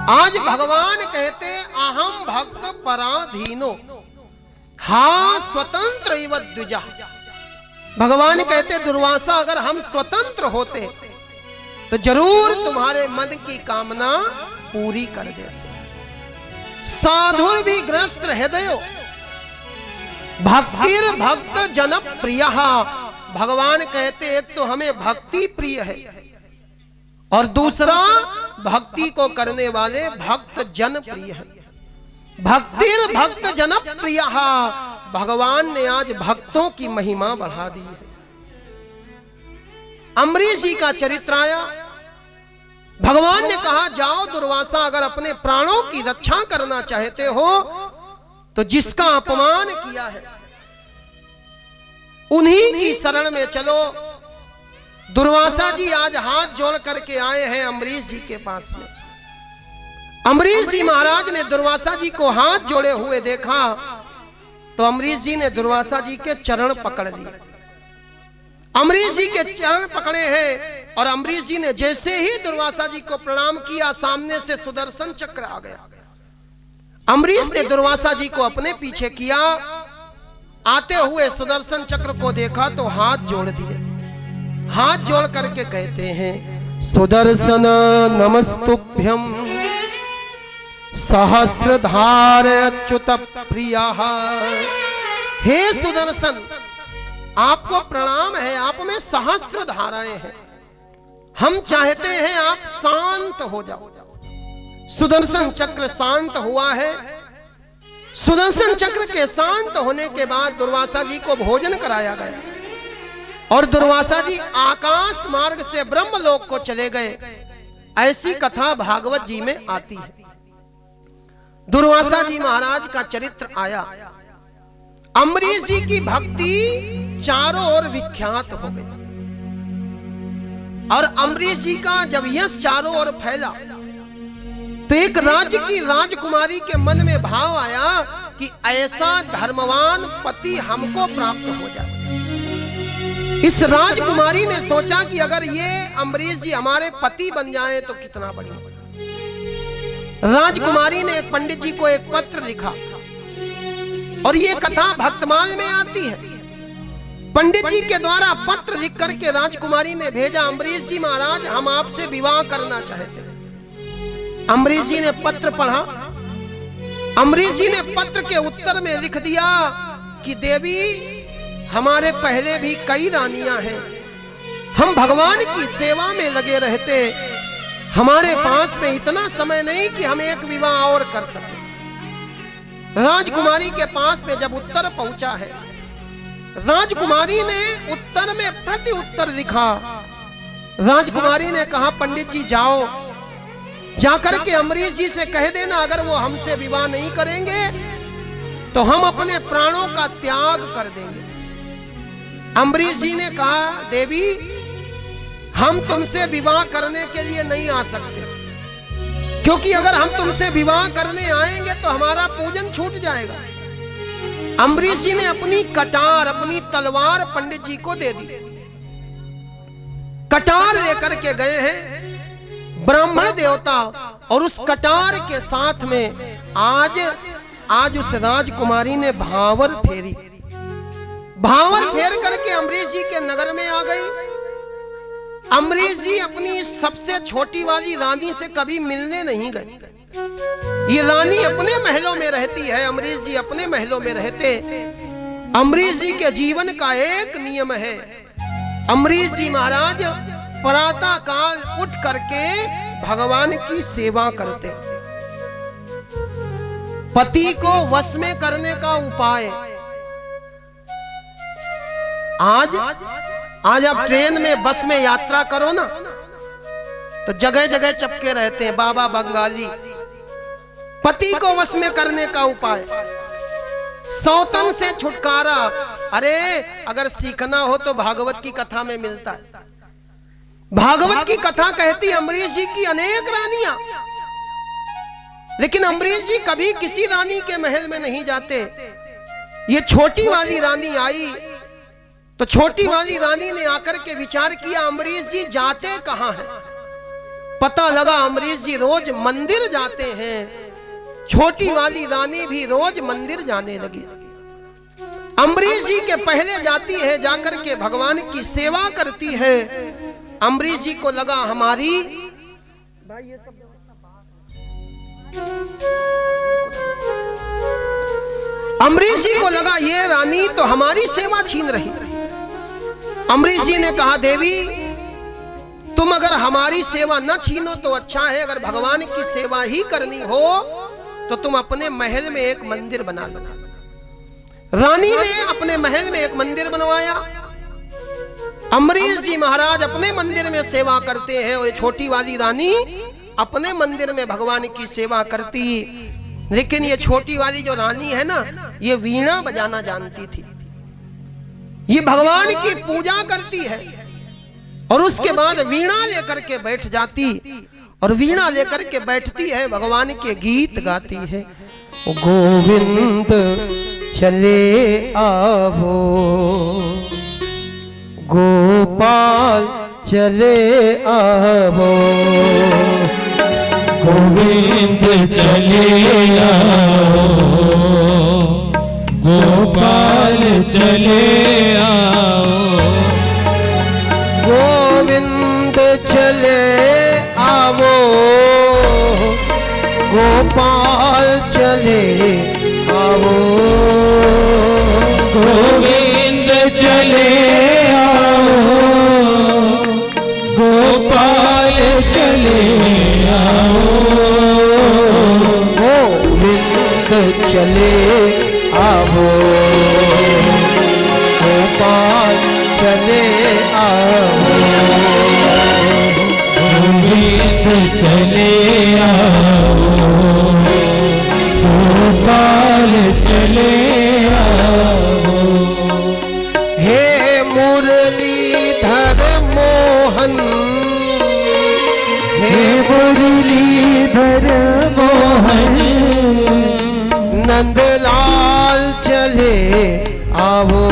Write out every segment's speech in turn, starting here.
आज भगवान कहते अहम भक्त पराधीनो हा स्वतंत्र इव द्विजा। भगवान कहते दुर्वासा अगर हम स्वतंत्र होते तो जरूर तुम्हारे मन की कामना पूरी कर देते। साधुर भी ग्रस्त हृदयो भक्तिर भक्त जन प्रिय। भगवान कहते एक तो हमें भक्ति प्रिय है और दूसरा भक्ति को करने वाले भक्त जन प्रिय है। भक्तिर भक्त जन प्रिय। भगवान ने आज भक्तों की महिमा बढ़ा दी है। अम्बरीश जी का चरित्र आया। भगवान ने कहा जाओ दुर्वासा अगर अपने प्राणों की रक्षा करना चाहते हो तो जिसका अपमान किया है उन्हीं की शरण में चलो। दुर्वासा जी आज हाथ जोड़ करके आए हैं अम्बरीश जी के पास में। अम्बरीश जी महाराज ने दुर्वासा जी को हाथ जोड़े हुए देखा तो अम्बरीश जी ने दुर्वासा जी के चरण पकड़ लिए। अम्बरीश जी के चरण पकड़े हैं और अम्बरीश जी ने जैसे ही दुर्वासा जी को प्रणाम किया सामने से सुदर्शन चक्र आ गया। अम्बरीश ने दुर्वासा जी को अपने पीछे किया। आते हुए सुदर्शन चक्र को देखा तो हाथ जोड़ दिए। हाथ जोड़ करके कहते हैं सुदर्शन नमस्तुभ्यं सहस्त्रधार अच्युत प्रिय। हे सुदर्शन आपको प्रणाम है, आप में सहस्त्र धाराएं हैं। हम चाहते हैं आप शांत हो जाओ। सुदर्शन चक्र शांत हुआ है। सुदर्शन चक्र के शांत होने के बाद दुर्वासा जी को भोजन कराया गया और दुर्वासा जी आकाश मार्ग से ब्रह्मलोक को चले गए। ऐसी कथा भागवत जी में आती है। दुर्वासा जी महाराज का चरित्र आया। अम्बरीश जी की भक्ति चारों ओर विख्यात हो गई और अम्बरीश जी का जब यश चारों ओर फैला तो एक राज्य की राजकुमारी के मन में भाव आया कि ऐसा धर्मवान पति हमको प्राप्त हो जाए। इस राजकुमारी ने सोचा कि अगर ये अम्बरीश जी हमारे पति बन जाएं तो कितना बढ़िया। राजकुमारी ने पंडित जी को एक पत्र लिखा और ये कथा भक्तमाल में आती है। पंडित जी के द्वारा पत्र लिख करके राजकुमारी ने भेजा अम्बरीश जी महाराज हम आपसे विवाह करना चाहते हैं। अम्बरीश जी ने पत्र पढ़ा। अम्बरीश जी ने पत्र के उत्तर में लिख दिया कि देवी हमारे पहले भी कई रानियां हैं, हम भगवान की सेवा में लगे रहते, हमारे पास में इतना समय नहीं कि हम एक विवाह और कर सके। राजकुमारी के पास में जब उत्तर पहुंचा है, राजकुमारी ने उत्तर में प्रति उत्तर लिखा। राजकुमारी ने कहा पंडित जी जाओ, जाकर के अम्बरीश जी से कह देना अगर वो हमसे विवाह नहीं करेंगे तो हम अपने प्राणों का त्याग कर देंगे। अम्बरीश जी ने कहा देवी हम तुमसे विवाह करने के लिए नहीं आ सकते, क्योंकि अगर हम तुमसे विवाह करने आएंगे तो हमारा पूजन छूट जाएगा। अम्बरीश जी ने अपनी कटार अपनी तलवार पंडित जी को दे दी। कटार लेकर के गए हैं ब्राह्मण देवता और उस कटार के साथ में आज उस राजकुमारी ने भावर फेरी। भावर फेर करके अम्बरीश जी के नगर में आ गई। अम्बरीश जी अपनी सबसे छोटी वाली रानी से कभी मिलने नहीं गए। ये रानी अपने महलों में रहती है, अम्बरीश जी अपने महलों में रहते। अम्बरीश जी के जीवन का एक नियम है, अम्बरीश जी महाराज प्रातः काल उठ करके भगवान की सेवा करते। पति को वश में करने का उपाय आज आप ट्रेन में बस में यात्रा करो ना तो जगह जगह चपके रहते हैं बाबा बंगाली। पति को वश में करने का उपाय, सौतन से छुटकारा। अरे अगर सीखना हो तो भागवत की कथा में मिलता है। भागवत की कथा कहती अम्बरीश जी की अनेक रानियां, लेकिन अम्बरीश जी कभी किसी रानी के महल में नहीं जाते। ये छोटी वाली रानी आई तो छोटी वाली रानी ने आकर के विचार किया अम्बरीश जी जाते कहां हैं। पता लगा अम्बरीश जी रोज मंदिर जाते हैं। छोटी वाली रानी भी रोज मंदिर जाने लगी। अम्बरीश जी के पहले जाती है, जाकर के भगवान की सेवा करती है। अम्बरीश जी को लगा हमारी भाई ये सब अम्बरीश जी को लगा ये रानी तो हमारी सेवा छीन रही। अम्बरीश जी ने कहा देवी तुम अगर हमारी सेवा न छीनो तो अच्छा है, अगर भगवान की सेवा ही करनी हो तो तुम अपने महल में एक मंदिर बना लो। रानी ने अपने महल में एक मंदिर बनवाया। अम्बरीश जी महाराज अपने मंदिर में सेवा करते हैं और छोटी वाली रानी अपने मंदिर में भगवान की सेवा करती। लेकिन ये छोटी वाली जो रानी है ना, ये वीणा बजाना जानती थी। ये भगवान की पूजा करती है और उसके बाद वीणा लेकर के बैठ जाती और वीणा लेकर के बैठती है, भगवान के गीत गाती है। गोविंद चले आवो, गोपाल चले आवो, गोविंद चले आओ, गोपाल चले आओ, गोविंद चले आवो, गोपाल चले आवो, गोविंद चले आओ, गोपाल चले आओ, गोविंद चले आवो, गोपाल चले आवो, गोविंद चले आओ, गोपाल चले आओ। हे मुरलीधर मोहन, हे मुरलीधर मोहन, नंदलाल चले आवो,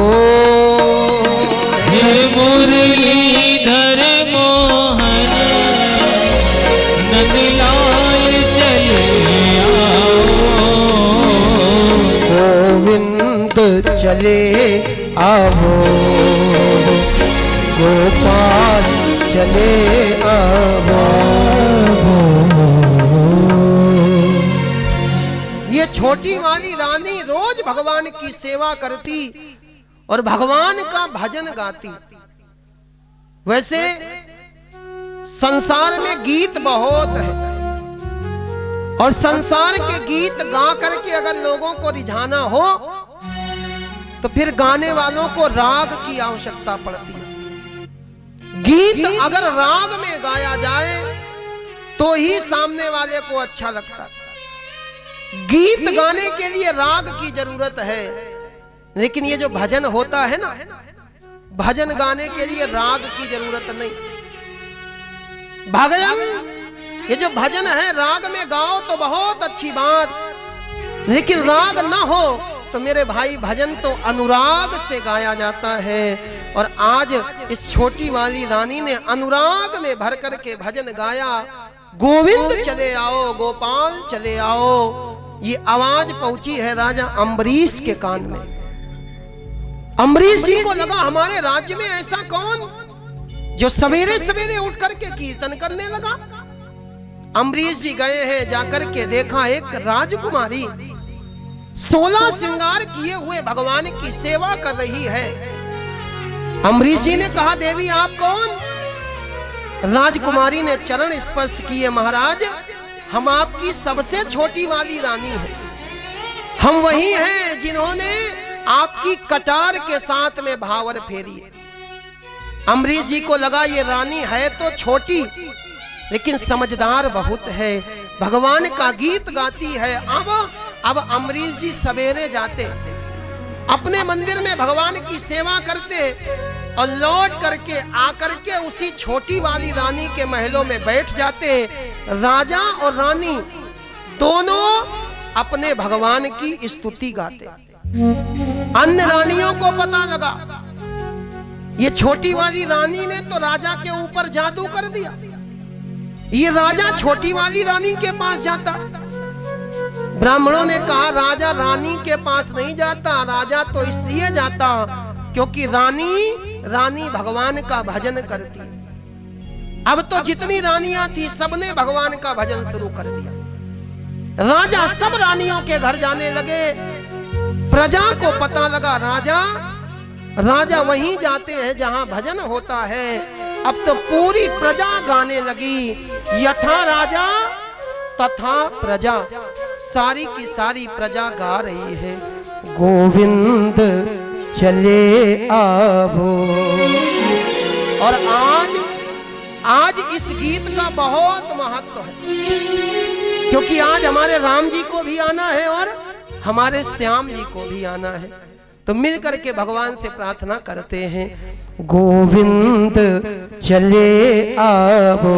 हे मुरलीधर मोहन, नंदलाल चले आओ, गोविंद चले आवो, गोपाल चले आवो। ये छोटी वाली रानी रोज भगवान की सेवा करती और भगवान का भजन गाती। वैसे संसार में गीत बहुत है और संसार के गीत गा करके अगर लोगों को रिझाना हो तो फिर गाने वालों को राग की आवश्यकता पड़ती है। गीत अगर राग में गाया जाए तो ही सामने वाले को अच्छा लगता है। गीत गाने के लिए राग की जरूरत है, लेकिन ये जो भजन होता है ना, भजन गाने के लिए राग की जरूरत नहीं। भजन, ये जो भजन है राग में गाओ तो बहुत अच्छी बात, लेकिन राग ना हो तो मेरे भाई भजन तो अनुराग से गाया जाता है। और आज इस छोटी वाली रानी ने अनुराग में भर कर के भजन गाया। गोविंद चले आओ, गोपाल चले आओ। ये आवाज पहुंची है राजा अम्बरीश के कान में। अम्बरीश जी को लगा हमारे राज्य में ऐसा कौन जो सवेरे सवेरे उठ करके कीर्तन करने लगा। अम्बरीश जी गए हैं, जाकर के देखा एक राजकुमारी 16 श्रृंगार किए हुए भगवान की सेवा कर रही है। अम्बरीश जी ने कहा देवी आप कौन? राजकुमारी ने चरण स्पर्श किए, महाराज हम आपकी सबसे छोटी वाली रानी हैं। हम वही हैं जिन्होंने आपकी कटार के साथ में भावर फेरी है। अम्बरीश जी को लगा ये रानी है तो छोटी लेकिन समझदार बहुत है, भगवान का गीत गाती है। अब अम्बरीश जी सवेरे जाते, अपने मंदिर में भगवान की सेवा करते और लौट करके आकर के उसी छोटी वाली रानी के महलों में बैठ जाते। राजा और रानी दोनों अपने भगवान की स्तुति गाते। अन्य रानियों को पता लगा ये छोटी वाली रानी ने तो राजा के ऊपर जादू कर दिया। ये राजा छोटी वाली रानी के पास जाता। ब्राह्मणों ने कहा राजा रानी के पास नहीं जाता, राजा तो इसलिए जाता क्योंकि रानी भगवान का भजन करती। अब तो जितनी रानियां थी सबने भगवान का भजन शुरू कर दिया। राजा सब रानियों के घर जाने लगे। प्रजा को पता लगा राजा वहीं जाते हैं जहां भजन होता है। अब तो पूरी प्रजा गाने लगी, यथा राजा तथा प्रजा, सारी की सारी प्रजा गा रही है, गोविंद चले आवो। और आज इस गीत का बहुत महत्व है, क्योंकि आज हमारे राम जी को भी आना है और हमारे श्याम जी को भी आना है। तो मिल करके भगवान से प्रार्थना करते हैं, गोविंद चले आवो,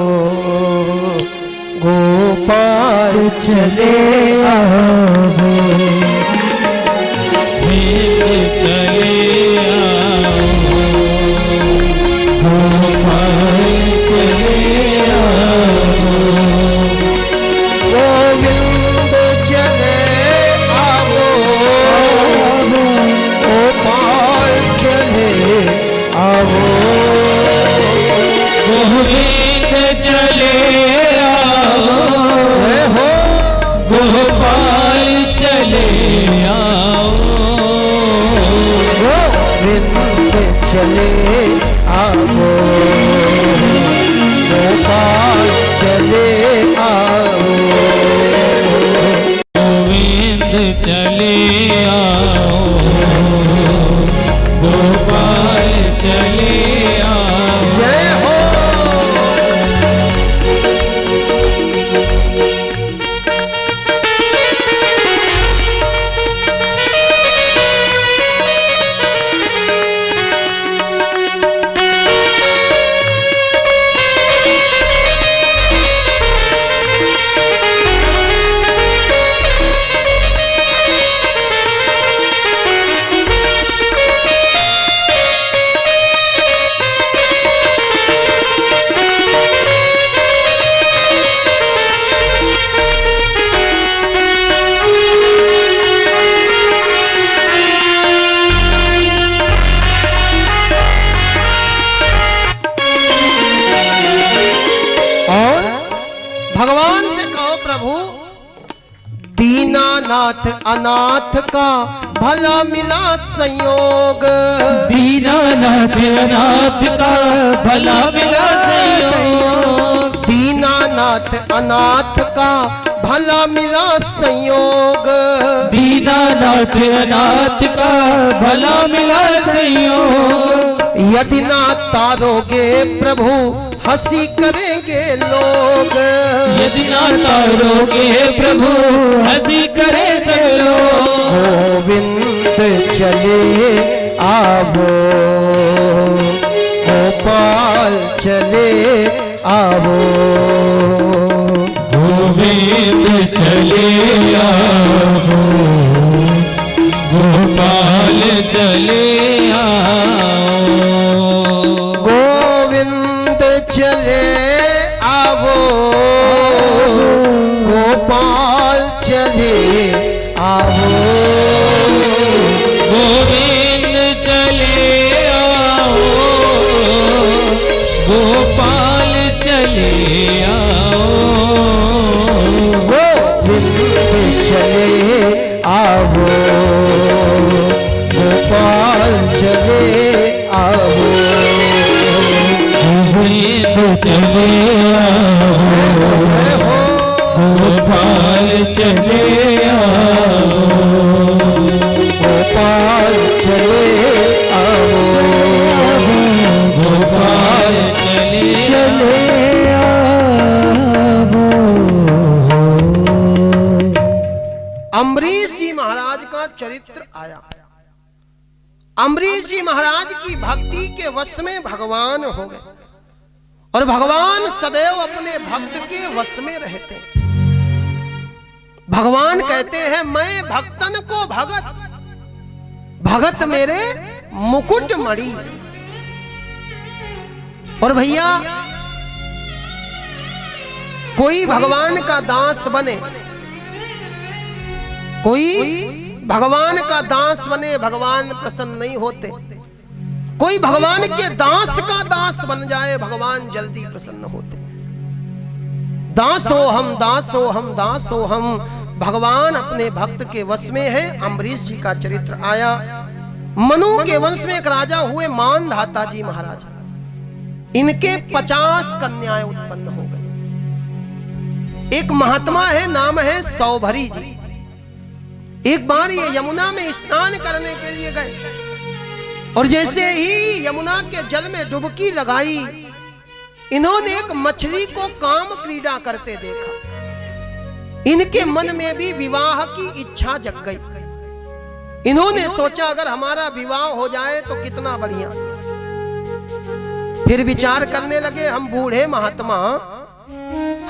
गोपाल चले आवो, चले आओ, गोपाल चले आओ, गोविंद चले आवो, गोपाल चले आवो, गोविंद चले आओ, गोपाल चले आओ, गोविंद चले आवो, गोपाल चले आओ, गोविंद चले आओ, गोपाल चले आओ। जय हो। भगवान से कहो प्रभु, दीनानाथ अनाथ का भला मिला संयोग, दीनानाथ अनाथ का भला मिला संयोग, दीनानाथ अनाथ का भला मिला संयोग, दीनानाथ अनाथ का भला मिला संयोग, यदि ना तारोगे प्रभु हंसी करेंगे लोग, यदि ना तारोगे प्रभु हंसी करे सब लोग, गोविंद चले आवो, गोपाल चले आवो, गोविंद चले आओ, गोपाल चले आओ, गोविंद चले आवो, गोपाल चले आवो, गोविंद चले आओ, गोपाल चले आओ, गोविंद चले आवो, गोपाल चले आवो, गोविंद चले आओ, गोपाल चले आओ, गोपाल चले आवो, गोपाल चले अम्बरीश जी महाराज का चरित्र आया। अम्बरीश जी महाराज की भक्ति के वश में भगवान हो गए और भगवान सदैव अपने भक्त के वश में रहते हैं। भगवान कहते हैं मैं भक्तन को भगत, भगत मेरे मुकुट मणि। और भैया कोई भगवान का दास बने, कोई भगवान का दास बने, भगवान प्रसन्न नहीं होते। कोई भगवान के दास का दास बन जाए, भगवान जल्दी प्रसन्न होते। दास हो हम, दास हो हम, दास हो हम। भगवान अपने भक्त के वश में है। अम्बरीश जी का चरित्र आया। मनु के वंश में एक राजा हुए मानधाता जी महाराज। इनके 50 कन्याएं उत्पन्न हो गई। एक महात्मा है, नाम है सौभरी जी। एक बार ये यमुना में स्नान करने के लिए गए और जैसे ही यमुना के जल में डुबकी लगाई, इन्होंने एक मछली को काम क्रीड़ा करते देखा। इनके मन में भी विवाह की इच्छा जग गई। इन्होंने सोचा अगर हमारा विवाह हो जाए तो कितना बढ़िया। फिर विचार करने लगे, हम बूढ़े महात्मा,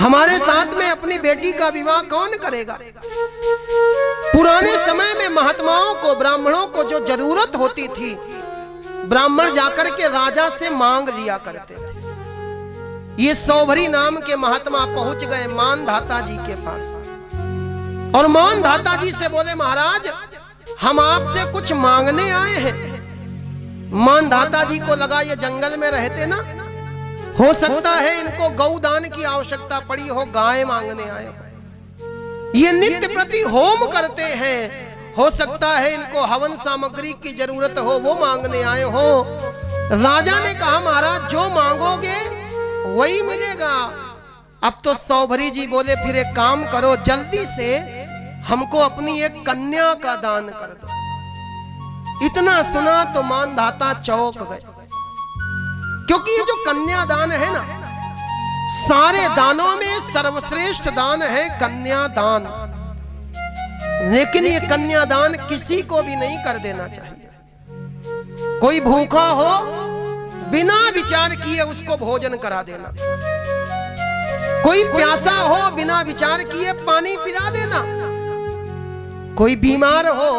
हमारे साथ में अपनी बेटी का विवाह कौन करेगा। पुराने समय में महात्माओं को, ब्राह्मणों को जो जरूरत होती थी, ब्राह्मण जाकर के राजा से मांग लिया करते थे। ये सौभरी नाम के महात्मा पहुंच गए मानधाता जी के पास और मानधाता जी से बोले, महाराज हम आपसे कुछ मांगने आए हैं। मानधाता जी को लगा ये जंगल में रहते ना, हो सकता है इनको गौदान की आवश्यकता पड़ी हो, गाय मांगने आए हो। ये नित्य प्रति होम करते हैं, हो सकता है इनको हवन सामग्री की जरूरत हो, वो मांगने आए हो। राजा ने कहा, महाराज जो मांगोगे वही मिलेगा। अब तो सौभरी जी बोले, फिर एक काम करो, जल्दी से हमको अपनी एक कन्या का दान कर दो। इतना सुना तो मानधाता चौंक गए, क्योंकि ये जो कन्यादान है ना, सारे दानों में सर्वश्रेष्ठ दान है कन्यादान। लेकिन ये कन्यादान किसी को भी नहीं कर देना चाहिए। कोई भूखा हो, बिना विचार किए उसको भोजन करा देना। कोई प्यासा हो, बिना विचार किए पानी पिला देना। कोई बीमार हो,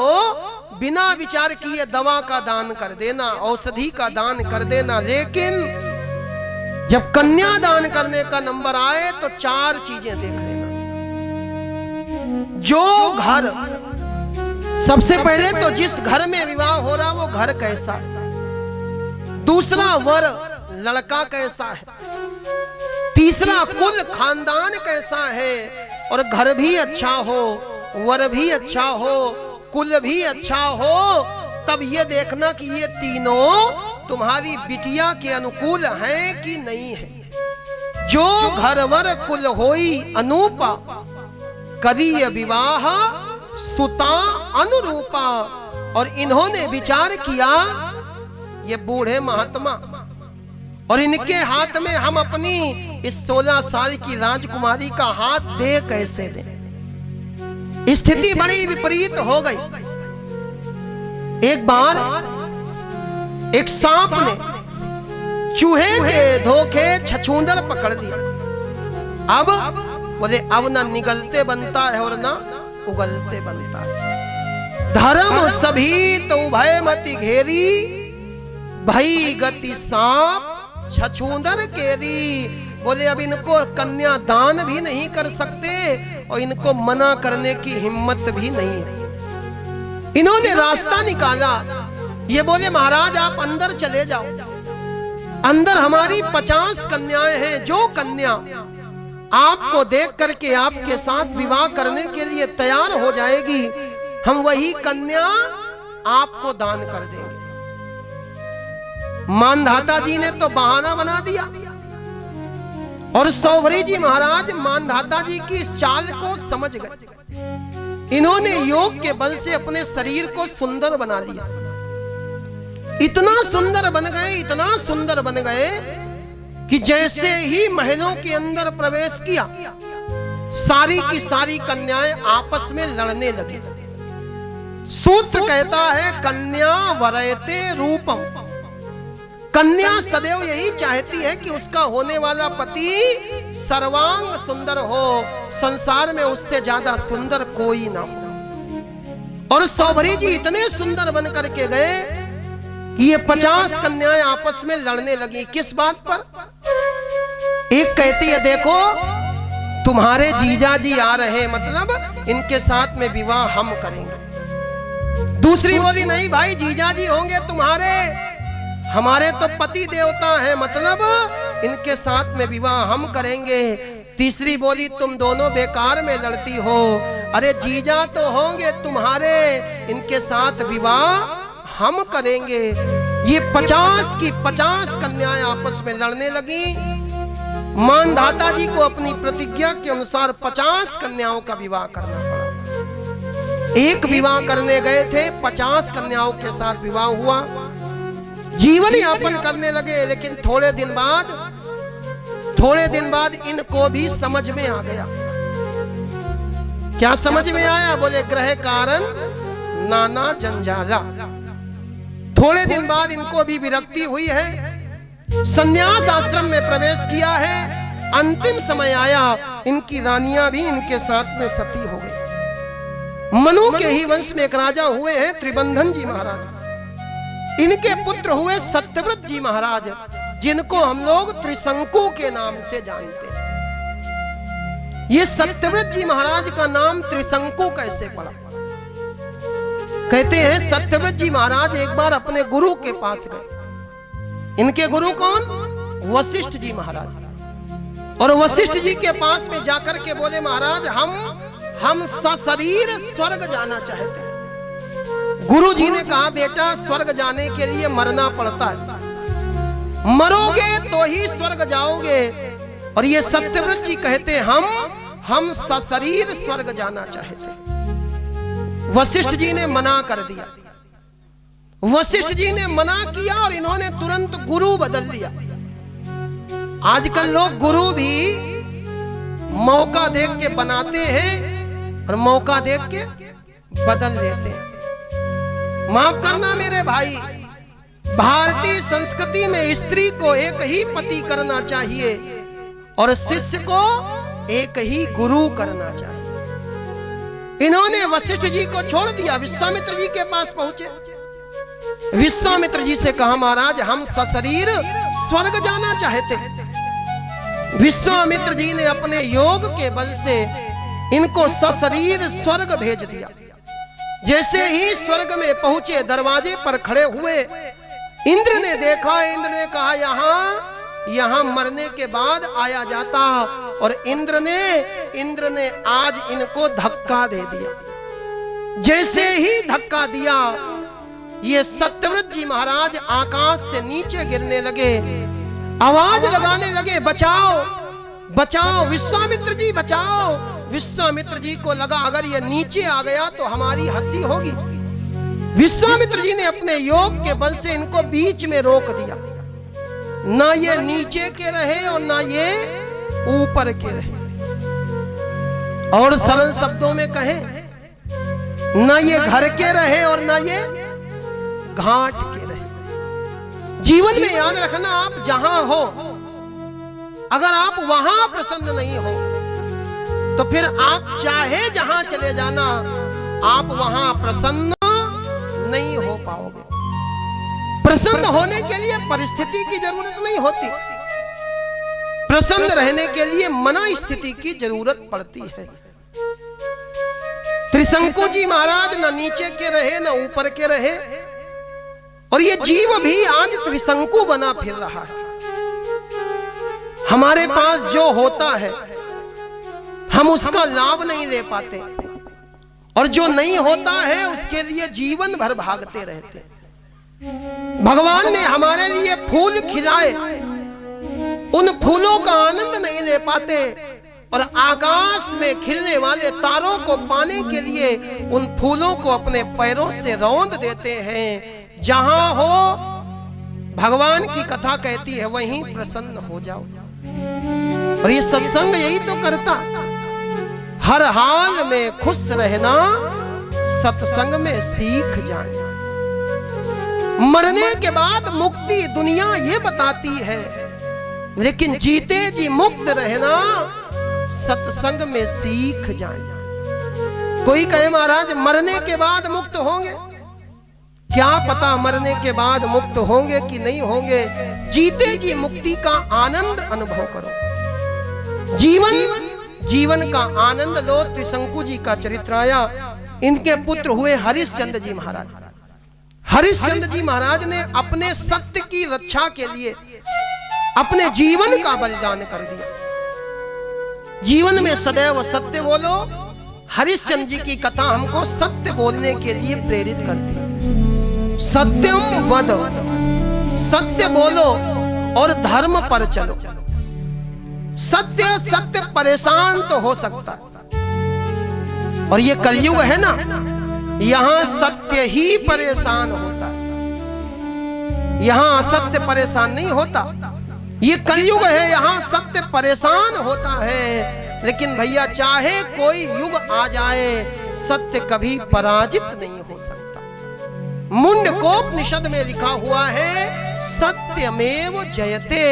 बिना विचार किए दवा का दान कर देना, औषधि का दान कर देना। लेकिन जब कन्यादान करने का नंबर आए तो 4 चीजें देख लेना। जो घर, सबसे पहले तो जिस घर में विवाह हो रहा वो घर कैसा है। दूसरा, वर लड़का कैसा है। तीसरा, कुल खानदान कैसा है। और घर भी अच्छा हो, वर भी अच्छा हो, कुल भी अच्छा हो। तब ये देखना कि ये तीनों तुम्हारी बिटिया के अनुकूल हैं कि नहीं है। जो घर वर कुल होई अनूपा, करिय विवाह सुता अनुरूपा। और इन्होंने विचार किया, ये बूढ़े महात्मा, और इनके हाथ में हम अपनी इस 16 साल की राजकुमारी का हाथ दे कैसे दें। स्थिति बड़ी विपरीत हो गई। एक बार एक सांप ने चूहे के धोखे छछूंदर पकड़ लिया। अब बोले, अब ना निगलते बनता है और ना उगलते बनता है। धर्म सभी तो उभय मति घेरी, भई गति सांप छछूंदर केरी। बोले, अब इनको कन्या दान भी नहीं कर सकते और इनको मना करने की हिम्मत भी नहीं है। इन्होंने रास्ता निकाला। ये बोले, महाराज आप अंदर चले जाओ, अंदर हमारी 50 कन्याएं हैं। जो कन्या आपको देख करके आपके साथ विवाह करने के लिए तैयार हो जाएगी, हम वही कन्या आपको दान कर देंगे। मानधाता जी ने तो बहाना बना दिया और सौभरी जी महाराज मानधाता जी की इस चाल को समझ गए। इन्होंने योग के बल से अपने शरीर को सुंदर बना लिया। इतना सुंदर बन गए, इतना सुंदर बन गए कि जैसे ही महलों के अंदर प्रवेश किया, सारी की सारी कन्याएं आपस में लड़ने लगी। सूत्र कहता है, कन्या वरयते रूपम। कन्या सदैव यही चाहती है कि उसका होने वाला पति सर्वांग सुंदर हो, संसार में उससे ज्यादा सुंदर कोई ना हो। और सौभरी जी इतने सुंदर बन करके गए कि ये 50 कन्याएं आपस में लड़ने लगी। किस बात पर? एक कहती है, देखो तुम्हारे जीजा जी आ रहे, मतलब इनके साथ में विवाह हम करेंगे। दूसरी बोली नहीं भाई, जीजा जी होंगे तुम्हारे, हमारे तो पति देवता है, मतलब इनके साथ में विवाह हम करेंगे। तीसरी बोली तुम दोनों बेकार में लड़ती हो, अरे जीजा तो होंगे तुम्हारे, इनके साथ विवाह हम करेंगे। ये 50 की 50 कन्याएं आपस में लड़ने लगी। मानधाता जी को अपनी प्रतिज्ञा के अनुसार 50 कन्याओं का विवाह करना पड़ा। एक विवाह करने गए थे, 50 कन्याओं के साथ विवाह हुआ, जीवन यापन करने लगे। लेकिन थोड़े दिन बाद इनको भी समझ में आ गया। क्या समझ में आया? बोले ग्रह कारण नाना जंजाला। थोड़े दिन बाद इनको भी विरक्ति हुई है, संन्यास आश्रम में प्रवेश किया है। अंतिम समय आया, इनकी रानियां भी इनके साथ में सती हो गई। मनु के ही वंश में एक राजा हुए हैं त्रिबंधन जी महाराज, इनके पुत्र हुए सत्यव्रत जी महाराज, जिनको हम लोग त्रिशंकु के नाम से जानते हैं। ये सत्यव्रत जी महाराज का नाम त्रिशंकु कैसे पड़ा? कहते हैं सत्यव्रत जी महाराज एक बार अपने गुरु के पास गए। इनके गुरु कौन? वशिष्ठ जी महाराज। और वशिष्ठ जी के पास में जाकर के बोले महाराज हम सशरीर स्वर्ग जाना चाहते हैं। गुरु जी ने कहा बेटा स्वर्ग जाने के लिए मरना पड़ता है, मरोगे तो ही स्वर्ग जाओगे। और ये सत्यव्रत जी कहते हम सशरीर स्वर्ग जाना चाहते। वशिष्ठ जी ने मना कर दिया। वशिष्ठ जी ने मना किया और इन्होंने तुरंत गुरु बदल दिया। आजकल लोग गुरु भी मौका देख के बनाते हैं और मौका देख के बदल लेते हैं। माफ करना मेरे भाई, भारतीय संस्कृति में स्त्री को एक ही पति करना चाहिए और शिष्य को एक ही गुरु करना चाहिए। इन्होंने वशिष्ठ जी को छोड़ दिया, विश्वामित्र जी के पास पहुंचे। विश्वामित्र जी से कहा महाराज हम सशरीर स्वर्ग जाना चाहते। विश्वामित्र जी ने अपने योग के बल से इनको सशरीर स्वर्ग भेज दिया। जैसे ही स्वर्ग में पहुंचे, दरवाजे पर खड़े हुए, इंद्र ने देखा। इंद्र ने कहा यहां मरने के बाद आया जाता। और इंद्र ने आज इनको धक्का दे दिया। जैसे ही धक्का दिया, ये सत्यव्रत जी महाराज आकाश से नीचे गिरने लगे, आवाज लगाने लगे बचाओ बचाओ, विश्वामित्र जी बचाओ। विश्वामित्र जी को लगा अगर ये नीचे आ गया तो हमारी हंसी होगी। विश्वामित्र जी ने अपने योग के बल से इनको बीच में रोक दिया। ना ये नीचे के रहे और ना ये ऊपर के रहे। और सरल शब्दों में कहें, ना ये घर के रहे और ना ये घाट के रहे। जीवन में याद रखना, आप जहां हो, अगर आप वहां प्रसन्न नहीं हो तो फिर आप चाहे जहां चले जाना, आप वहां प्रसन्न नहीं हो पाओगे। प्रसन्न होने के लिए परिस्थिति की जरूरत नहीं होती, प्रसन्न रहने के लिए मना स्थिति की जरूरत पड़ती है। त्रिशंकु जी महाराज ना नीचे के रहे ना ऊपर के रहे, और ये जीव भी आज त्रिशंकु बना फिर रहा है। हमारे पास जो होता है हम उसका लाभ नहीं ले पाते, और जो नहीं होता है उसके लिए जीवन भर भागते रहते। भगवान ने हमारे लिए फूल खिलाए, उन फूलों का आनंद नहीं ले पाते, और आकाश में खिलने वाले तारों को पाने के लिए उन फूलों को अपने पैरों से रौंद देते हैं। जहां हो भगवान की कथा कहती है वहीं प्रसन्न हो जाओ। और ये सत्संग यही तो करता, हर हाल में खुश रहना सत्संग में सीख जाए। मरने के बाद मुक्ति दुनिया ये बताती है, लेकिन जीते जी मुक्त रहना सत्संग में सीख जाए। कोई कहे महाराज मरने के बाद मुक्त होंगे, क्या पता मरने के बाद मुक्त होंगे कि नहीं होंगे। जीते जी मुक्ति का आनंद अनुभव करो। जीवन जीवन का आनंद लो। त्रिशंकु जी का चरित्र आया। इनके पुत्र हुए हरिश्चंद्र जी महाराज। हरिश्चंद्र जी महाराज ने अपने सत्य की रक्षा के लिए अपने जीवन का बलिदान कर दिया। जीवन में सदैव सत्य बोलो। हरिश्चंद्र जी की कथा हमको सत्य बोलने के लिए प्रेरित करती है। सत्यम वद, सत्य बोलो और धर्म पर चलो। सत्य परेशान तो हो सकता है, और ये कलयुग है ना, यहां सत्य ही परेशान होता है, यहां असत्य परेशान नहीं होता। ये कलयुग है, यहां सत्य परेशान होता है। लेकिन भैया चाहे कोई युग आ जाए, सत्य कभी पराजित नहीं हो सकता। मुंडकोपनिषद में लिखा हुआ है, सत्यमेव जयते,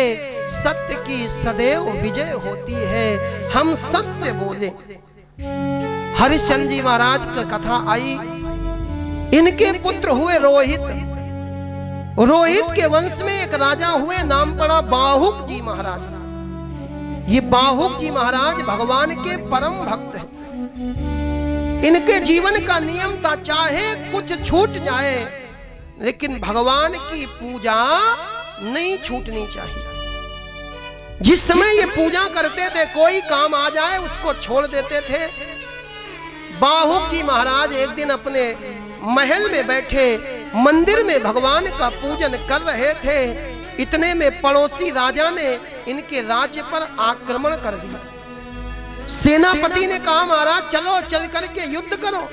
सत्य की सदैव विजय होती है। हम सत्य बोले। हरिश्चंद्र जी महाराज की कथा आई। इनके पुत्र हुए रोहित। रोहित के वंश में एक राजा हुए, नाम पड़ा बाहुक जी महाराज। ये बाहुक जी महाराज भगवान के परम भक्त हैं। इनके जीवन का नियम था, चाहे कुछ छूट जाए लेकिन भगवान की पूजा नहीं छूटनी चाहिए। जिस समय ये पूजा करते थे, कोई काम आ जाए उसको छोड़ देते थे। बाहुक जी महाराज एक दिन अपने महल में बैठे मंदिर में भगवान का पूजन कर रहे थे। इतने में पड़ोसी राजा ने इनके राज्य पर आक्रमण कर दिया। सेनापति ने कहा, महाराज चलो चल करके युद्ध करो।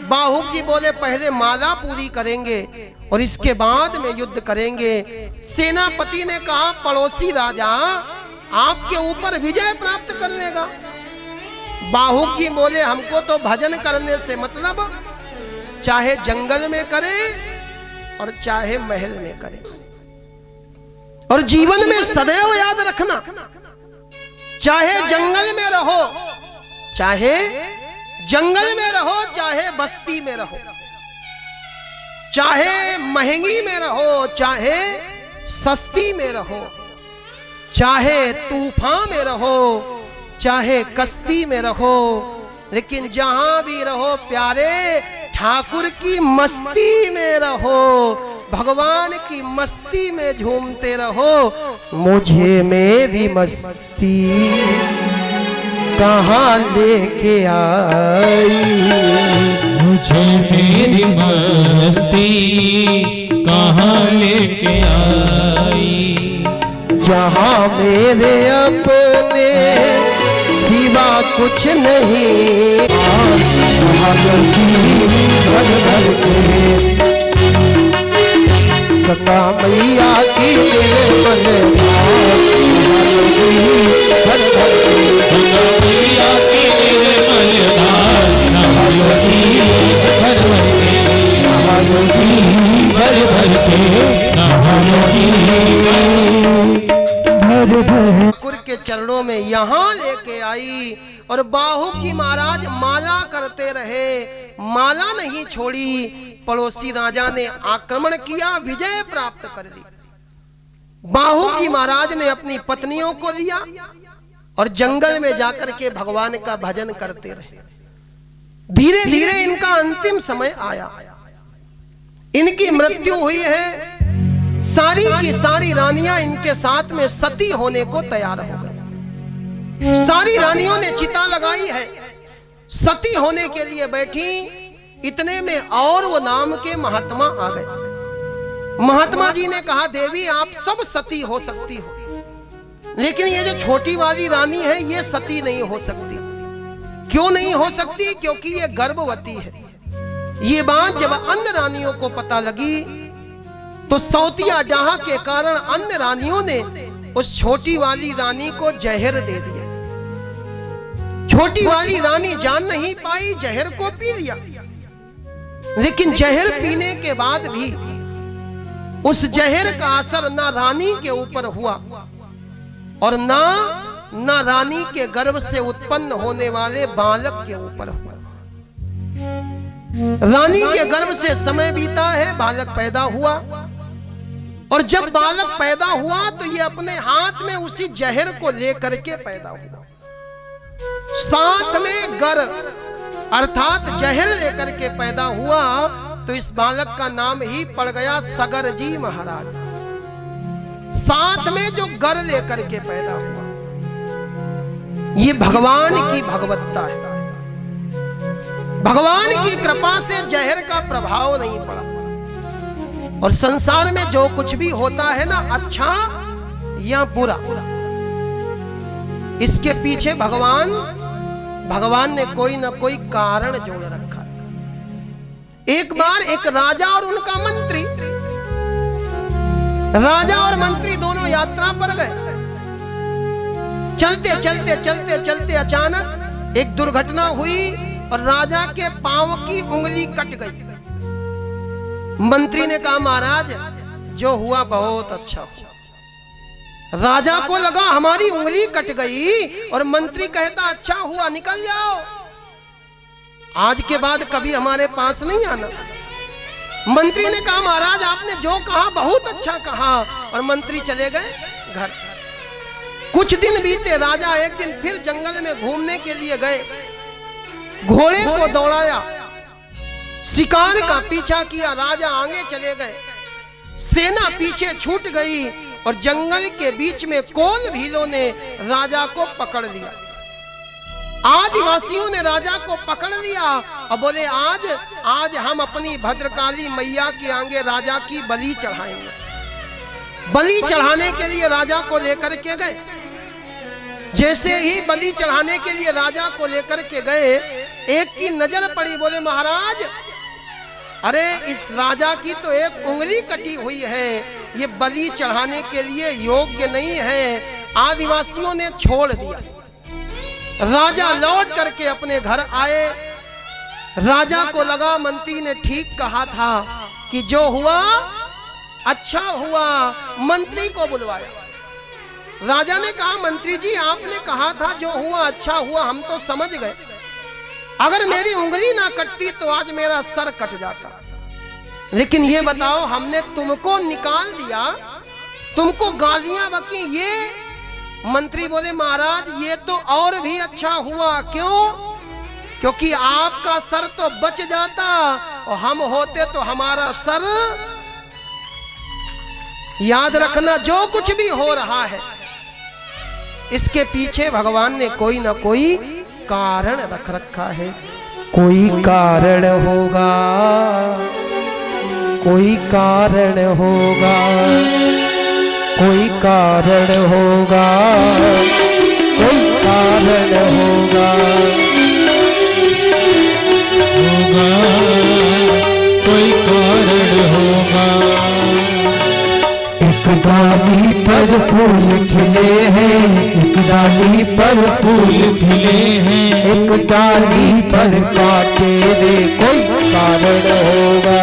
बाहुक जी बोले, पहले माला पूरी करेंगे और इसके बाद में युद्ध करेंगे। सेनापति ने कहा, पड़ोसी राजा आपके ऊपर विजय प्राप्त कर लेगा। बाहुक जी बोले, हमको तो भजन करने से मतलब, चाहे जंगल में करे और चाहे महल में करे। और जीवन में सदैव याद रखना, चाहे जंगल में रहो, चाहे जंगल में रहो, चाहे बस्ती में रहो, चाहे महंगी में रहो, चाहे सस्ती में रहो, चाहे तूफान में रहो, चाहे कश्ती में रहो, लेकिन जहां भी रहो प्यारे, ठाकुर की मस्ती में रहो, भगवान की मस्ती में झूमते रहो। मुझे मेरी मस्ती कहाँ लेके आई, मुझे मेरी मस्ती कहाँ लेके आई, जहाँ मेरे अपने सिवा कुछ नहीं। कथा मैया की ठाकुर के चरणों में यहाँ लेके आई। और बाहुक जी महाराज माला करते रहे, माला नहीं छोड़ी। पड़ोसी राजा ने आक्रमण किया, विजय प्राप्त कर ली। बाहुक जी महाराज ने अपनी पत्नियों को लिया और जंगल में जाकर के भगवान का भजन करते रहे। धीरे धीरे इनका अंतिम समय आया, इनकी मृत्यु हुई है। सारी की सारी रानियां इनके साथ में सती होने को तैयार हो गई। सारी रानियों ने चिता लगाई है, सती होने के लिए बैठी। इतने में और वो नाम के महात्मा आ गए। महात्मा जी ने कहा, देवी आप सब सती हो सकती हो, लेकिन ये जो छोटी वाली रानी है ये सती नहीं हो सकती। क्यों नहीं हो सकती? क्योंकि ये गर्भवती है। ये बात जब अन्य रानियों को पता लगी तो सौतिया डाह के कारण अन्य रानियों ने उस छोटी वाली रानी को जहर दे दिया। छोटी वाली रानी जान नहीं पाई, जहर को पी लिया। लेकिन जहर पीने के बाद भी उस जहर का असर ना रानी के ऊपर हुआ और ना रानी के गर्भ से उत्पन्न होने वाले बालक के ऊपर हुआ। रानी के गर्भ से समय बीता है, बालक पैदा हुआ, और जब बालक पैदा हुआ तो ये अपने हाथ में उसी जहर को लेकर के पैदा हुआ। साथ में गर अर्थात जहर लेकर के पैदा हुआ, तो इस बालक का नाम ही पड़ गया सगर जी महाराज। साथ में जो गर लेकर के पैदा हुआ, ये भगवान की भगवत्ता है। भगवान की कृपा से जहर का प्रभाव नहीं पड़ा। और संसार में जो कुछ भी होता है ना, अच्छा या बुरा, इसके पीछे भगवान ने कोई ना कोई कारण जोड़ रखा है। एक बार एक राजा और उनका मंत्री, राजा और मंत्री दोनों यात्रा पर गए। चलते चलते चलते चलते अचानक एक दुर्घटना हुई और राजा के पांव की उंगली कट गई। मंत्री ने कहा, महाराज जो हुआ बहुत अच्छा हुआ। राजा को लगा हमारी उंगली कट गई, और मंत्री कहता अच्छा हुआ, निकल जाओ, आज के बाद कभी हमारे पास नहीं आना। मंत्री ने कहा, महाराज आपने जो कहा बहुत अच्छा कहा, और मंत्री चले गए घर। कुछ दिन बीते, राजा एक दिन फिर जंगल में घूमने के लिए गए। घोड़े को दौड़ाया, शिकार का पीछा किया, राजा आगे चले गए, सेना पीछे छूट गई, और जंगल के बीच में कोल भीलों ने राजा को पकड़ लिया। आदिवासियों ने राजा को पकड़ लिया और बोले आज हम अपनी भद्रकाली मैया के आगे राजा की बलि चढ़ाएंगे। बलि चढ़ाने के लिए राजा को लेकर के गए। जैसे ही बलि चढ़ाने के लिए राजा को लेकर के गए, एक की नजर पड़ी, बोले महाराज अरे इस राजा की तो एक उंगली कटी हुई है, ये बलि चढ़ाने के लिए योग्य नहीं है। आदिवासियों ने छोड़ दिया। राजा लौट करके अपने घर आए। राजा को लगा मंत्री ने ठीक कहा था कि जो हुआ अच्छा हुआ। मंत्री को बुलवाया। राजा ने कहा, मंत्री जी आपने कहा था जो हुआ अच्छा हुआ, हम तो समझ गए, अगर मेरी उंगली ना कटती तो आज मेरा सर कट जाता। लेकिन ये बताओ, हमने तुमको निकाल दिया, तुमको गालियां बकी, ये मंत्री बोले महाराज ये तो और भी अच्छा हुआ। क्यों? क्योंकि आपका सर तो बच जाता और हम होते तो हमारा सर। याद रखना, जो कुछ भी हो रहा है इसके पीछे भगवान ने कोई ना कोई कारण रख रखा है। कोई कारण होगा, कोई कारण होगा, कोई कारण होगा, कोई कारण होगा, कोई कारण होगा। एक डाली पर फूल खिले हैं, एक डाली पर फूल खिले हैं, एक डाली पर काटे रे, कोई कारण होगा,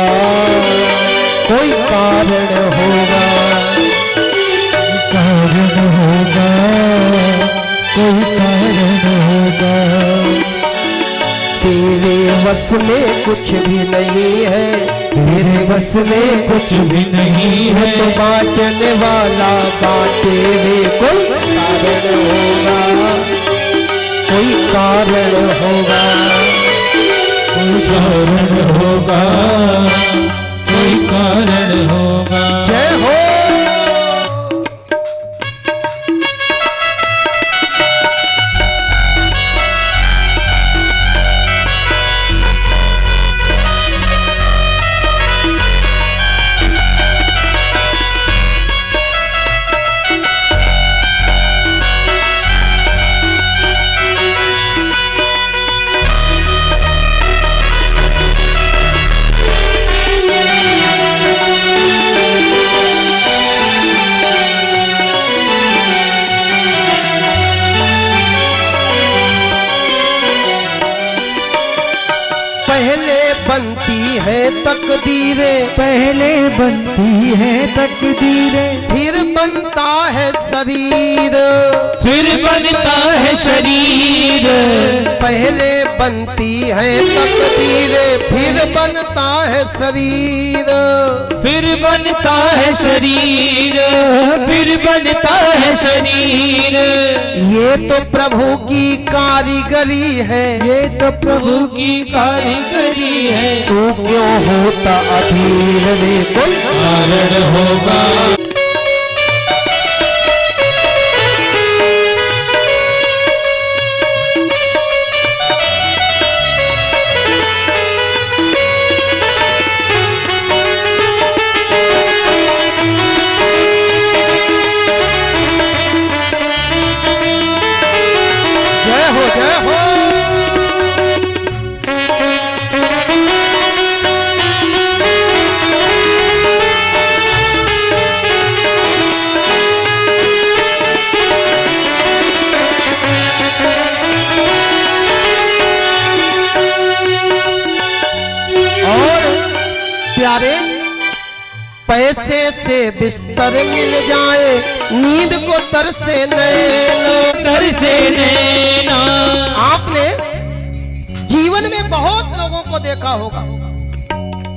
कोई कारण होगा, कारण होगा, कोई कारण होगा। तेरे बस में कुछ भी नहीं है, तेरे बस में कुछ भी नहीं है, तो बांटने वाला बांटे रे, कोई कारण होगा, कोई कारण होगा, कोई कारण होगा, कोई कारण होगा। जय हो। बनती है तकदीरें, पहले बनती है तकदीरें, फिर बनता है शरीर, फिर बनता है शरीर। पहले बनती है तकदीरें, फिर बनता है शरीर, फिर बनता है शरीर, फिर बनता है शरीर। ये तो प्रभु की कारीगरी है, ये तो प्रभु की कारीगरी है। तू क्यों होता अधीर रे बोल। कारण होगा जय हो जय हो। और प्यारे, पैसे से बिस्तर मिल जाए, नींद को तरसे नैन। कर से नैना। आपने जीवन में बहुत लोगों को देखा होगा,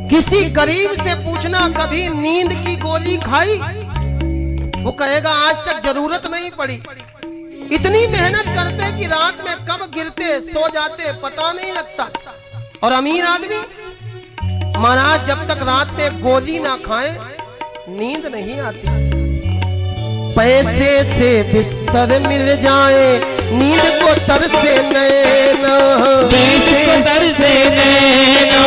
किसी गरीब से पूछना कभी नींद की गोली खाई, वो कहेगा आज तक जरूरत नहीं पड़ी। इतनी मेहनत करते कि रात में कब गिरते सो जाते पता नहीं लगता। और अमीर आदमी महाराज जब तक रात में गोली ना खाए नींद नहीं आती। पैसे से बिस्तर मिल जाए, नींद को तरसे नैना, पैसे को तरसे नैना,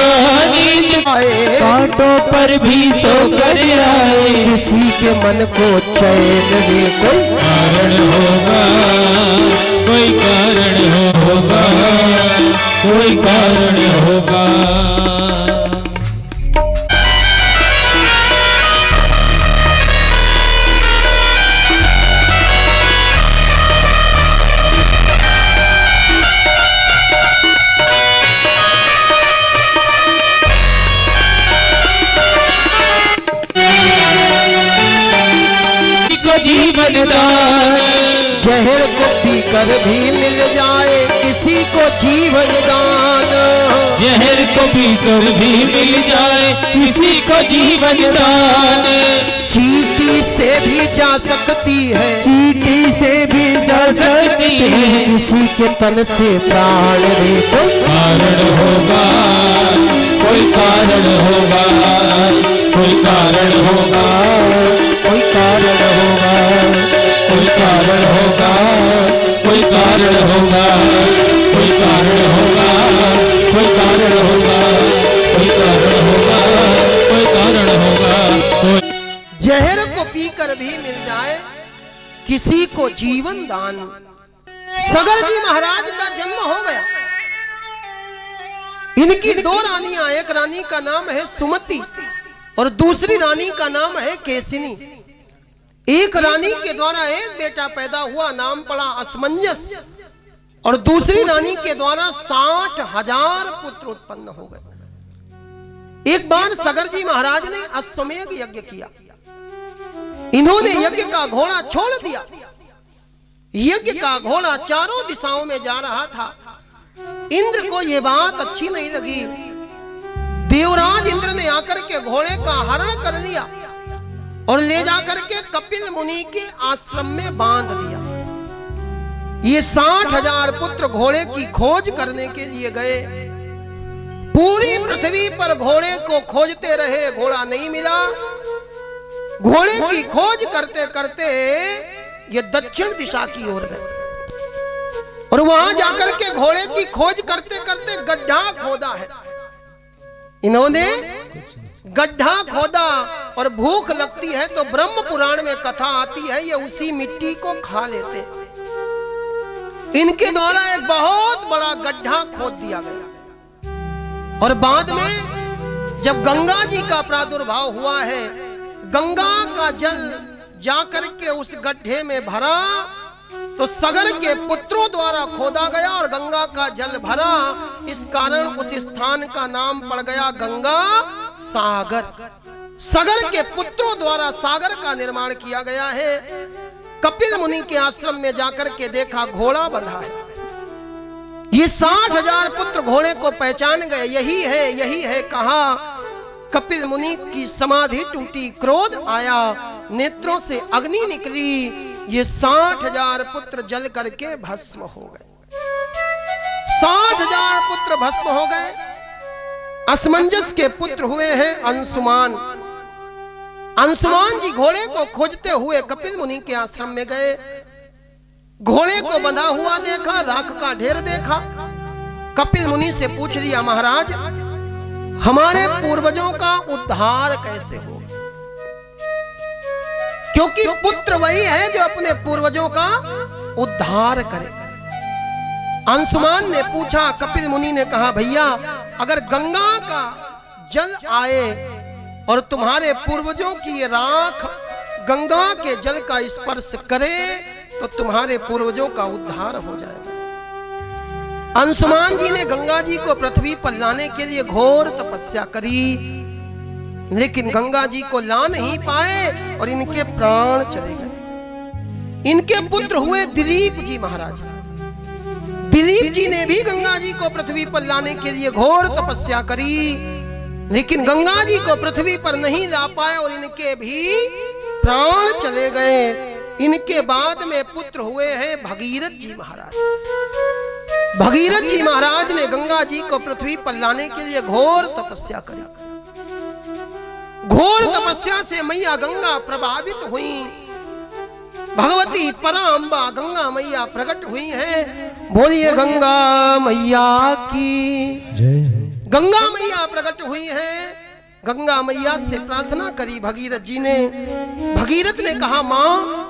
नींद आए कांटों पर भी सो कर आए। किसी के मन को चैन रे कोई कारण होगा, कोई कारण होगा, कोई कारण होगा। जीवन दान, जहर को पीकर भी मिल जाए किसी को जीवन दान। जहर को पीकर भी मिल जाए किसी को जीवन दान। चींटी से भी जा सकती है, चींटी से भी जा सकती है, किसी के तन से प्राण रे कोई कारण होगा, कोई कारण होगा, कोई कारण होगा, कोई कारण होगा, कोई कारण होगा, कोई कारण होगा, कोई कारण होगा, कोई कारण होगा, कोई कारण होगा, कोई कारण होगा, कोई जहर को पीकर भी मिल जाए किसी को जीवन दान। सगर जी महाराज का जन्म हो गया। इनकी दो रानियां, एक रानी का नाम है सुमति और दूसरी रानी का नाम है केसिनी। एक रानी के द्वारा एक बेटा पैदा हुआ, नाम पड़ा असमंजस, और दूसरी रानी के द्वारा 60,000 पुत्र उत्पन्न हो गए। एक बार सगर जी महाराज ने अश्वमेध यज्ञ किया। इन्होंने यज्ञ का घोड़ा छोड़ दिया। यज्ञ का घोड़ा चारों दिशाओं में जा रहा था। इंद्र को यह बात अच्छी नहीं लगी। देवराज इंद्र ने आकर के घोड़े का हरण कर लिया और ले जाकर के कपिल मुनि के आश्रम में बांध दिया। ये 60,000 पुत्र घोड़े की खोज करने के लिए गए। पूरी पृथ्वी पर घोड़े को खोजते रहे, घोड़ा नहीं मिला। घोड़े की खोज करते करते ये दक्षिण दिशा की ओर गए और वहां जाकर के घोड़े की खोज करते करते गड्ढा खोदा है। इन्होंने गड्ढा खोदा और भूख लगती है तो ब्रह्म पुराण में कथा आती है, ये उसी मिट्टी को खा लेते। इनके द्वारा एक बहुत बड़ा गड्ढा खोद दिया गया और बाद में जब गंगा जी का प्रादुर्भाव हुआ है, गंगा का जल जाकर के उस गड्ढे में भरा तो सगर के पुत्रों द्वारा खोदा गया और गंगा का जल भरा। इस कारण उस स्थान का नाम पड़ गया गंगा सागर। सगर के पुत्रों द्वारा सागर का निर्माण किया गया है। कपिल मुनि के आश्रम में जाकर के देखा घोड़ा बंधा है। ये 60,000 पुत्र घोड़े को पहचान गए, यही है कहा। कपिल मुनि की समाधि टूटी, क्रोध आया, नेत्रों से अग्नि निकली। ये 60,000 पुत्र जल करके भस्म हो गए। 60,000 पुत्र भस्म हो गए। असमंजस के पुत्र हुए हैं अंशुमान। अंशुमान जी घोड़े को खोजते हुए कपिल मुनि के आश्रम में गए। घोड़े को बंधा हुआ देखा, राख का ढेर देखा। कपिल मुनि से पूछ लिया, महाराज हमारे पूर्वजों का उद्धार कैसे होगा? क्योंकि पुत्र वही है जो अपने पूर्वजों का उद्धार करे। अंशुमान ने पूछा, कपिल मुनि ने कहा, भैया अगर गंगा का जल आए और तुम्हारे पूर्वजों की ये राख गंगा के जल का स्पर्श करे तो तुम्हारे पूर्वजों का उद्धार हो जाएगा। अंशुमान जी ने गंगा जी को पृथ्वी पर लाने के लिए घोर तपस्या करी, लेकिन गंगा जी को ला नहीं पाए और इनके प्राण चले गए। इनके पुत्र हुए दिलीप जी महाराज। दिलीप जी ने भी गंगा जी को पृथ्वी पर लाने के लिए घोर तपस्या करी, लेकिन गंगा जी को पृथ्वी पर नहीं ला पाए और इनके भी प्राण चले गए। इनके बाद में पुत्र हुए हैं भगीरथ जी महाराज। भगीरथ जी महाराज ने गंगा जी को पृथ्वी पर लाने के लिए घोर तपस्या करी। घोर तपस्या से मैया गंगा प्रभावित हुई। भगवती परांबा गंगा मैया प्रकट हुई हैं। बोलिए गंगा मैया की जय। गंगा मैया प्रकट हुई हैं। गंगा मैया से प्रार्थना करी भगीरथ जी ने। भगीरथ ने कहा, मां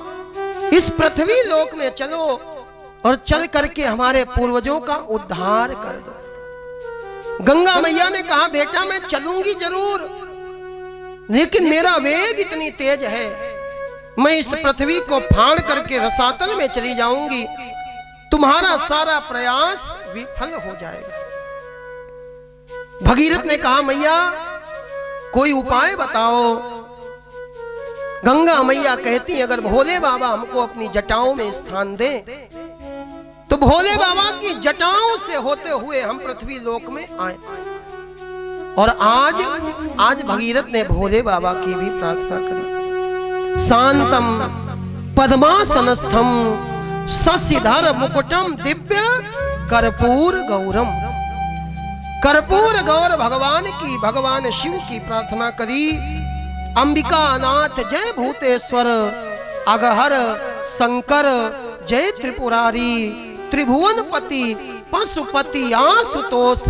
इस पृथ्वी लोक में चलो और चल करके हमारे पूर्वजों का उद्धार कर दो। गंगा मैया ने कहा, बेटा मैं चलूंगी जरूर, लेकिन मेरा वेग इतनी तेज है, मैं इस पृथ्वी को फाड़ करके रसातल में चली जाऊंगी, तुम्हारा सारा प्रयास विफल हो जाएगा। भगीरथ ने कहा, मैया कोई उपाय बताओ। गंगा मैया कहती, अगर भोले बाबा हमको अपनी जटाओं में स्थान दें तो भोले बाबा की जटाओं से होते हुए हम पृथ्वी लोक में आए। और आज भगीरथ ने भोले बाबा की भी प्रार्थना करी। शांतम पद्मासनस्थम शशिधर मुकुटम दिव्य कर्पूर गौरम। कर्पूर गौर भगवान शिव की प्रार्थना करी। अंबिका नाथ जय भूतेश्वर, अगहर शंकर जय त्रिपुरारी, त्रिभुवनपति पशुपति आशुतोष,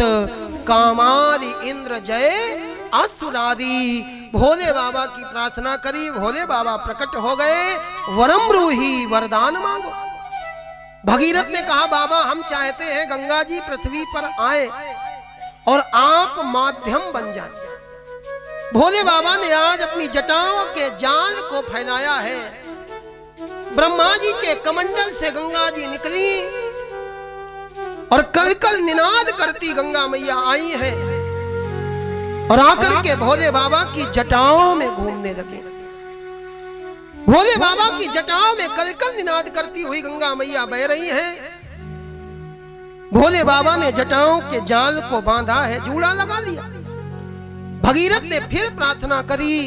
कामारी इंद्र जय असुरारी। भोले बाबा की प्रार्थना करी। भोले बाबा प्रकट हो गए। वरम रूही वरदान मांगो। भगीरथ ने कहा, बाबा हम चाहते हैं गंगा जी पृथ्वी पर आए और आप माध्यम बन जाए। भोले बाबा ने आज अपनी जटाओं के जाल को फैलाया है। ब्रह्मा जी के कमंडल से गंगा जी निकली और कल कल निनाद करती गंगा मैया आई है और आकर के भोले बाबा की जटाओं में घूमने लगे। भोले बाबा की जटाओं में कल कल निनाद करती हुई गंगा मैया बह रही है। भोले बाबा ने जटाओं के जाल को बांधा है, जूड़ा लगा लिया। भगीरथ ने फिर प्रार्थना करी।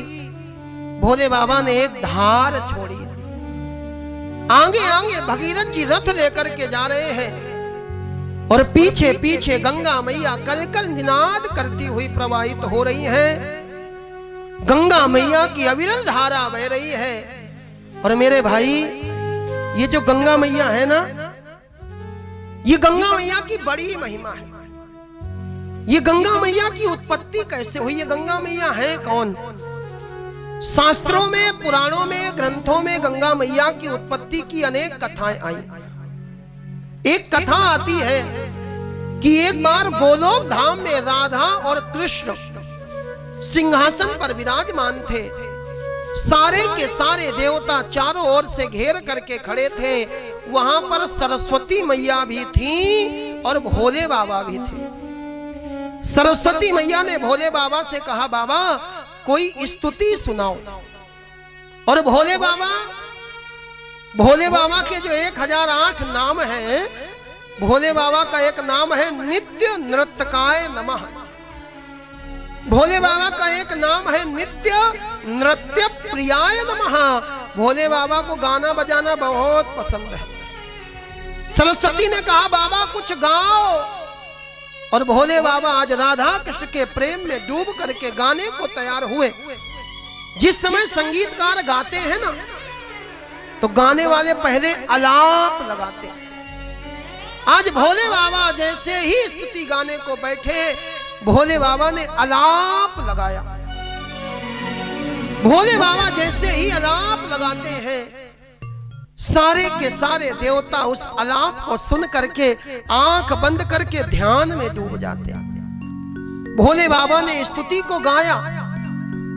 भोले बाबा ने एक धार छोड़ी। आगे आगे भगीरथ जी रथ लेकर के जा रहे हैं और पीछे पीछे गंगा मैया कलकल निनाद करती हुई प्रवाहित हो रही हैं। गंगा मैया की अविरल धारा बह रही है। और मेरे भाई, ये जो गंगा मैया है ना, ये गंगा मैया की बड़ी महिमा है। ये गंगा मैया की उत्पत्ति कैसे हुई? ये गंगा मैया है कौन? शास्त्रों में, पुराणों में, ग्रंथों में गंगा मैया की उत्पत्ति की अनेक कथाएं आई। एक कथा आती है कि एक बार गोलोक धाम में राधा और कृष्ण सिंहासन पर विराजमान थे। सारे के सारे देवता चारों ओर से घेर करके खड़े थे। वहां पर सरस्वती मैया भी थी और भोले बाबा भी थे। सरस्वती मैया ने भोले बाबा से कहा, बाबा कोई स्तुति सुनाओ। और भोले बाबा के जो 1008 नाम हैं, भोले बाबा का एक नाम है नित्य नृत्यकाय नमः। भोले बाबा का एक नाम है नित्य नृत्य प्रियाय नमः। भोले बाबा को गाना बजाना बहुत पसंद है। सरस्वती ने कहा, बाबा कुछ गाओ। और भोले बाबा आज राधा कृष्ण के प्रेम में डूब करके गाने को तैयार हुए। जिस समय संगीतकार गाते हैं ना, तो गाने वाले पहले आलाप लगाते हैं। आज भोले बाबा जैसे ही स्तुति गाने को बैठे, भोले बाबा ने आलाप लगाया। भोले बाबा जैसे ही आलाप लगाते हैं, सारे के सारे देवता उस आलाप को सुन करके आंख बंद करके ध्यान में डूब जाते हैं। भोले बाबा ने स्तुति को गाया।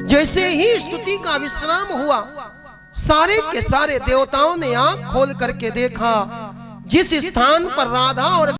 जैसे ही स्तुति का विश्राम हुआ, सारे के सारे देवताओं ने आंख खोल करके देखा, जिस स्थान पर राधा और